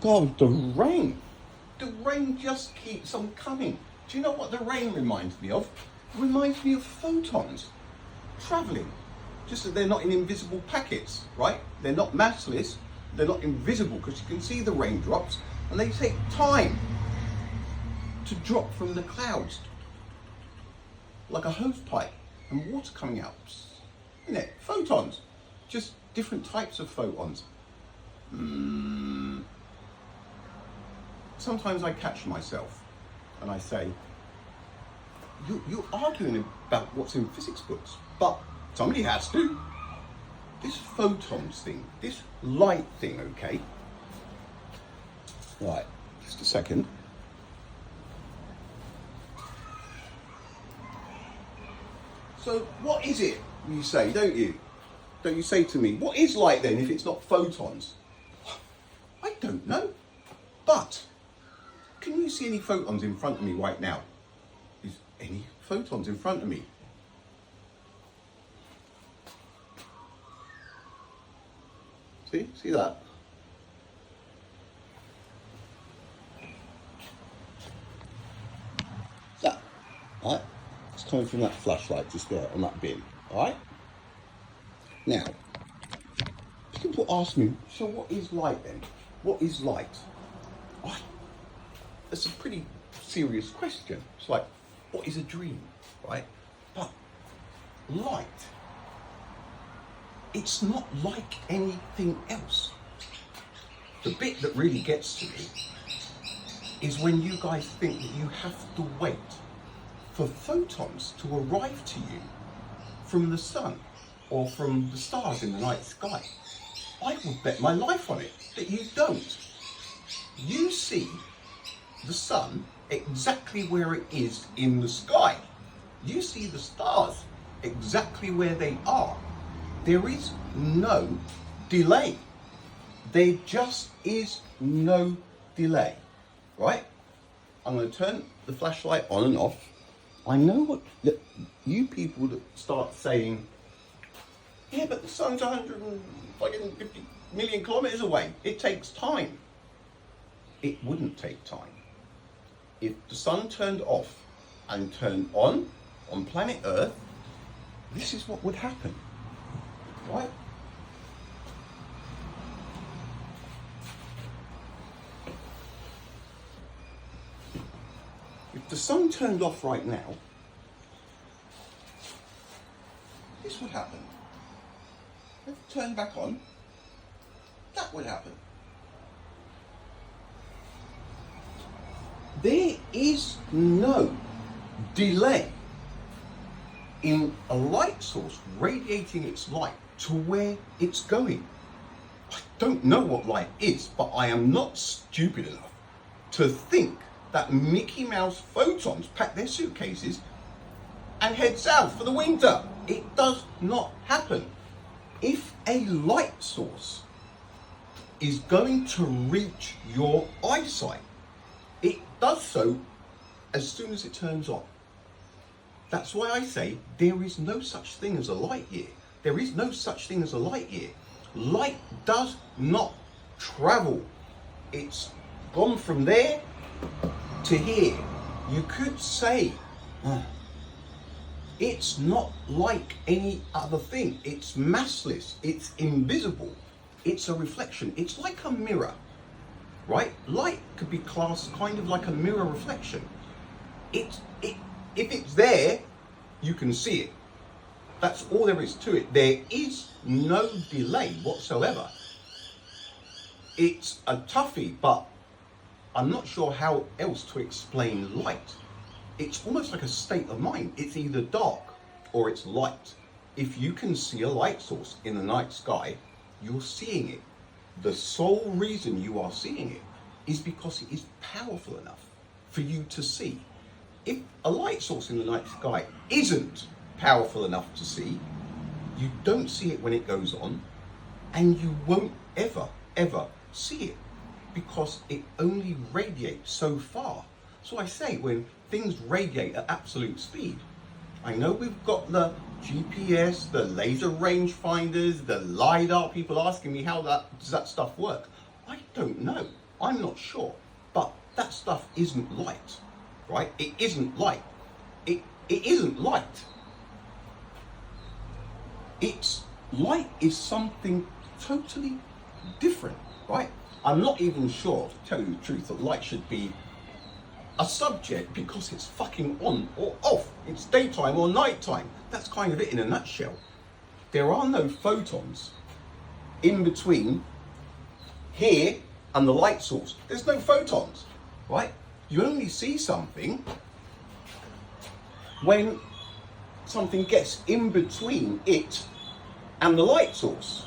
God, the rain. The rain just keeps on coming. Do you know what the rain reminds me of? It reminds me of photons traveling. Just that they're not in invisible packets, right? They're not massless, they're not invisible because you can see the raindrops and they take time to drop from the clouds like a hose pipe and water coming out. Isn't it? Photons. Just different types of photons. Sometimes I catch myself and I say, you're arguing about what's in physics books, but somebody has to. This photons thing, this light thing, okay? Right, just a second. So what is it, you say, don't you? Don't you say to me, what is light then if it's not photons? I don't know, but can you see any photons in front of me right now? Is any photons in front of me? See that? That, right? It's coming from that flashlight just there on that bin, alright? Now, people ask me, so what is light then? What is light? Right? That's a pretty serious question. It's like, what is a dream, right? But light, it's not like anything else. The bit that really gets to me is when you guys think that you have to wait for photons to arrive to you from the sun or from the stars in the night sky. I would bet my life on it that you don't. You see the sun exactly where it is in the sky. You see the stars exactly where they are. There is no delay. There just is no delay, right? I'm going to turn the flashlight on and off. I know what you people that start saying, yeah, but the sun's 150 million kilometers away. It takes time. It wouldn't take time. If the sun turned off and turned on planet Earth, this is what would happen, right? If the sun turned off right now, this would happen. If it turned back on, that would happen. There is no delay in a light source radiating its light to where it's going. I don't know what light is, but I am not stupid enough to think that Mickey Mouse photons pack their suitcases and head south for the winter. It does not happen. If a light source is going to reach your eyesight, it does so as soon as it turns on. That's why I say there is no such thing as a light year. There is no such thing as a light year. Light does not travel. It's gone from there to here. You could say it's not like any other thing. It's massless. It's invisible. It's a reflection. It's like a mirror, right? Light could be classed kind of like a mirror reflection. If it's there, you can see it. That's all there is to it. There is no delay whatsoever. It's a toughie, but I'm not sure how else to explain light. It's almost like a state of mind. It's either dark or it's light. If you can see a light source in the night sky, you're seeing it. The sole reason you are seeing it is because it is powerful enough for you to see. If a light source in the night sky isn't powerful enough to see, you don't see it when it goes on, and you won't ever see it because it only radiates so far. So I say, when things radiate at absolute speed, I know we've got the GPS, the laser rangefinders, the LiDAR. People asking me how does that stuff work? I don't know. I'm not sure. But that stuff isn't light, right? It isn't light. It isn't light. It's light is something totally different, right? I'm not even sure, to tell you the truth, that light should be a subject because it's fucking on or off. It's daytime or nighttime. That's kind of it in a nutshell. There are no photons in between here and the light source. There's no photons, right? You only see something when something gets in between it and the light source,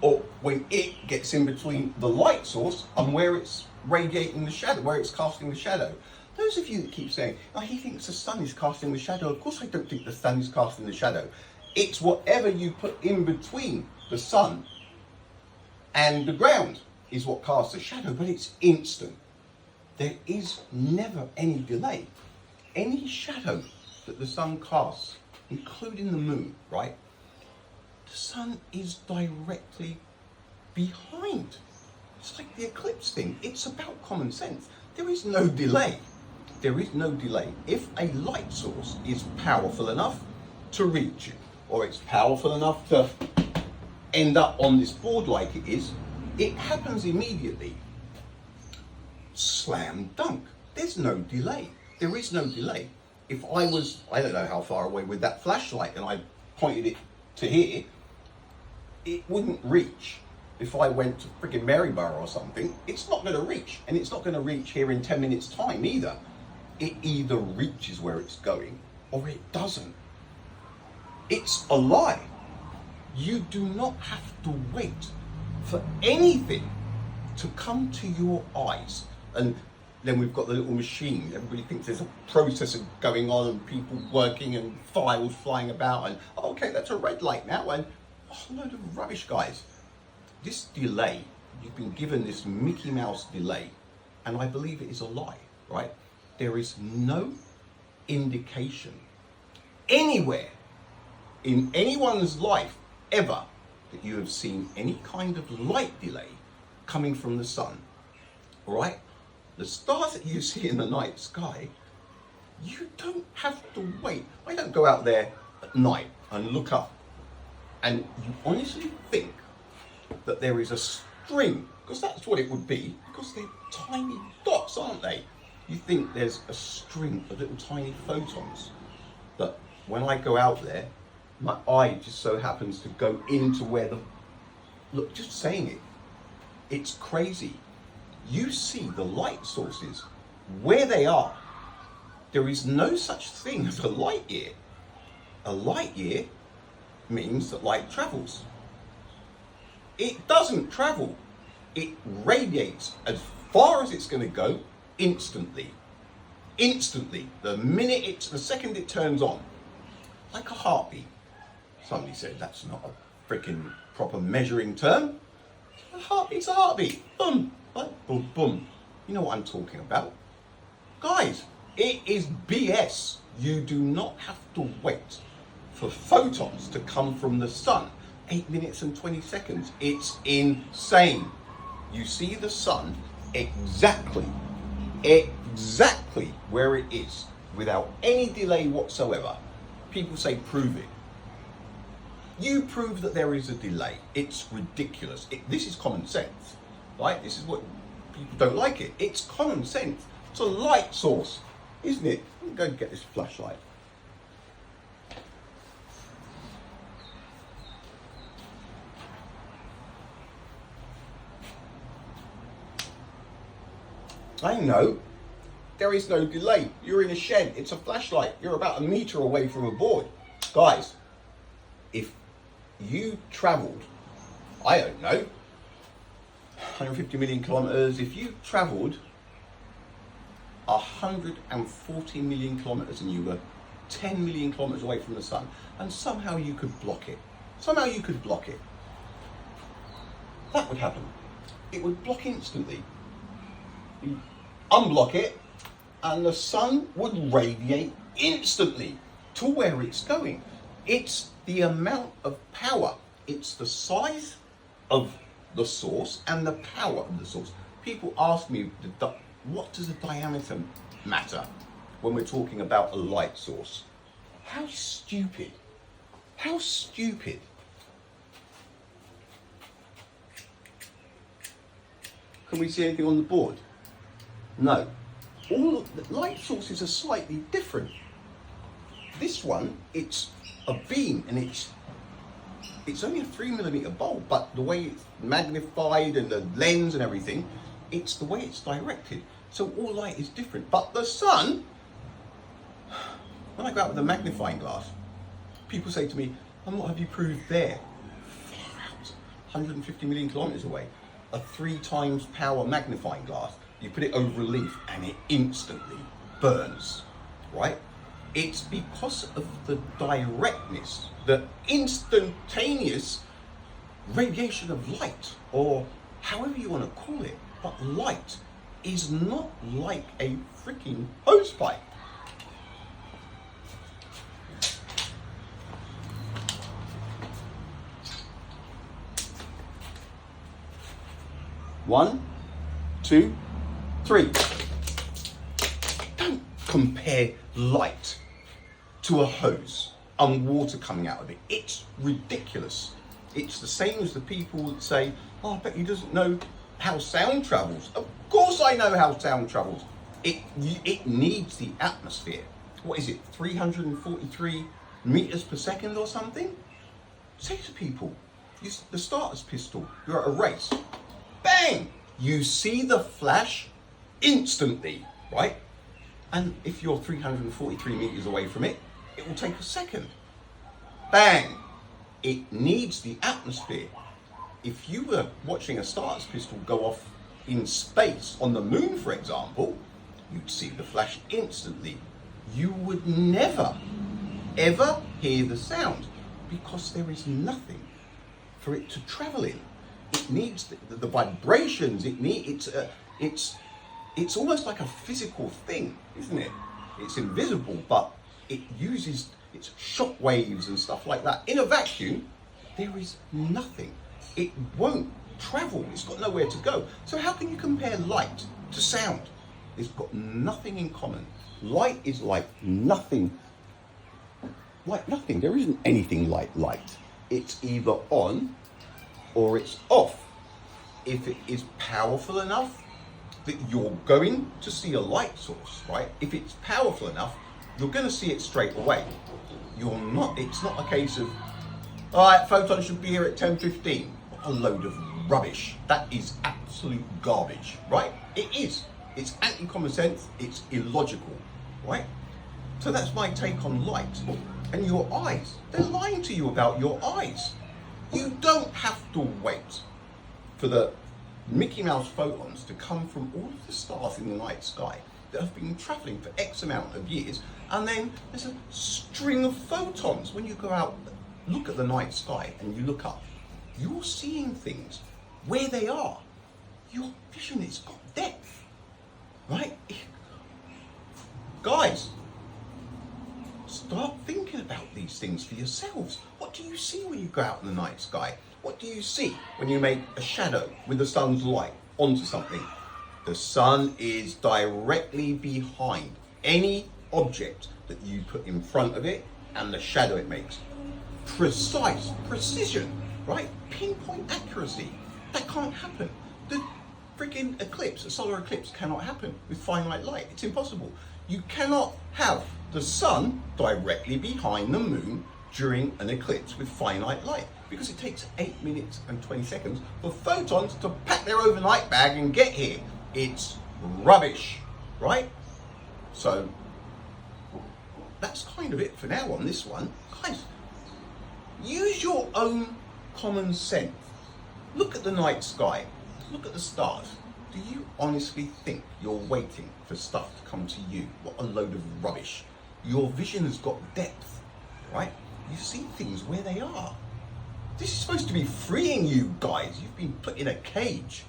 or when it gets in between the light source and where it's radiating the shadow, where it's casting the shadow. Those of you that keep saying, oh, he thinks the sun is casting the shadow. Of course I don't think the sun is casting the shadow. It's whatever you put in between the sun and the ground is what casts the shadow, but it's instant. There is never any delay. Any shadow that the sun casts, including the moon, right? The sun is directly behind. It's like the eclipse thing. It's about common sense. There is no delay. There is no delay. If a light source is powerful enough to reach you, or it's powerful enough to end up on this board like it is, it happens immediately. Slam dunk. There's no delay. There is no delay. If I was, I don't know how far away with that flashlight and I pointed it to here, it wouldn't reach. If I went to friggin' Maryborough or something, it's not going to reach. And it's not going to reach here in 10 minutes time either. It either reaches where it's going or it doesn't. It's a lie. You do not have to wait for anything to come to your eyes. And then we've got the little machine. Everybody thinks there's a processor going on and people working and files flying about and, oh, okay, that's a red light now. And a whole load of rubbish, guys. This delay, you've been given this Mickey Mouse delay, and I believe it is a lie, right? There is no indication anywhere in anyone's life ever that you have seen any kind of light delay coming from the sun, all right? The stars that you see in the night sky, you don't have to wait. I don't go out there at night and look up and you honestly think that there is a string, because that's what it would be, because they're tiny dots, aren't they? You think there's a string of little tiny photons that when I go out there, my eye just so happens to go into where the, look, just saying it, it's crazy. You see the light sources where they are. There is no such thing as a light year. A light year means that light travels. It doesn't travel. It radiates as far as it's going to go instantly. Instantly. The second it turns on. Like a heartbeat. Somebody said that's not a freaking proper measuring term. A heartbeat's a heartbeat. Boom. Like boom, boom. You know what I'm talking about. Guys, it is BS. You do not have to wait for photons to come from the sun. 8 minutes and 20 seconds. It's insane. You see the sun exactly where it is without any delay whatsoever. People say prove it. You prove that there is a delay. It's ridiculous. This is common sense, right? This is what people don't like it. It's common sense. It's a light source, isn't it? I'm going to get this flashlight. I know. There is no delay. You're in a shed. It's a flashlight. You're about 1 meter away from a board. Guys, if you travelled, I don't know, 150 million kilometres, if you travelled 140 million kilometres and you were 10 million kilometres away from the sun, and somehow you could block it, that would happen. It would block instantly. You unblock it, and the sun would radiate instantly to where it's going. It's the amount of power. It's the size of the source and the power of the source. people ask me, what does the diameter matter when we're talking about a light source? How stupid. How stupid. Can we see anything on the board? No. All of the light sources are slightly different. This one, it's a beam and it's only a 3mm bulb, but the way it's magnified and the lens and everything, it's the way it's directed. So all light is different. But the sun, when I go out with a magnifying glass, people say to me, and what have you proved there? Far out, 150 million kilometers away. A 3 times power magnifying glass. You put it over a leaf and it instantly burns, right? It's because of the directness, the instantaneous radiation of light, or however you want to call it. But light is not like a freaking hosepipe. One, two, three. Don't compare light to a hose and water coming out of it. It's ridiculous. It's the same as the people that say, oh, I bet he doesn't know how sound travels. Of course I know how sound travels. It needs the atmosphere. What is it, 343 meters per second or something? Say to people, the starter's pistol, you're at a race. Bang! You see the flash instantly, right? And if you're 343 meters away from it, it will take a second. Bang! It needs the atmosphere. If you were watching a starter's pistol go off in space, on the moon for example, you'd see the flash instantly. You would never, ever hear the sound because there is nothing for it to travel in. It needs the vibrations. It's almost like a physical thing, isn't it? It's invisible, but it uses its shock waves and stuff like that. In a vacuum, there is nothing. It won't travel. It's got nowhere to go. So how can you compare light to sound? It's got nothing in common. Light is like nothing. Like nothing. There isn't anything like light. It's either on or it's off. If it is powerful enough that you're going to see a light source, right? If it's powerful enough, you're going to see it straight away. You're not. It's not a case of, all right, photons should be here at 10:15. What a load of rubbish. That is absolute garbage, right? It is. It's anti-common sense. It's illogical, right? So that's my take on light. And your eyes. They're lying to you about your eyes. You don't have to wait for the Mickey Mouse photons to come from all of the stars in the night sky that have been traveling for X amount of years, and then there's a string of photons. When you go out, look at the night sky and you look up, you're seeing things where they are. Your vision has got depth, right? Guys, start thinking about these things for yourselves. What do you see when you go out in the night sky? What do you see when you make a shadow with the sun's light onto something? The sun is directly behind any object that you put in front of it and the shadow it makes. Precise, precision, right? Pinpoint accuracy. That can't happen. The freaking eclipse, a solar eclipse, cannot happen with finite light. It's impossible. You cannot have the sun directly behind the moon during an eclipse with finite light, because it takes 8 minutes and 20 seconds for photons to pack their overnight bag and get here. It's rubbish, right? So that's kind of it for now on this one. Guys, use your own common sense. Look at the night sky. Look at the stars. Do you honestly think you're waiting for stuff to come to you? What a load of rubbish. Your vision has got depth, right? You see things where they are. This is supposed to be freeing you guys. You've been put in a cage,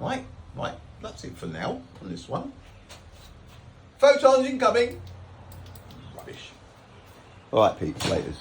right? Right, that's it for now on this one. Photons incoming. Rubbish. All right, peeps, laters.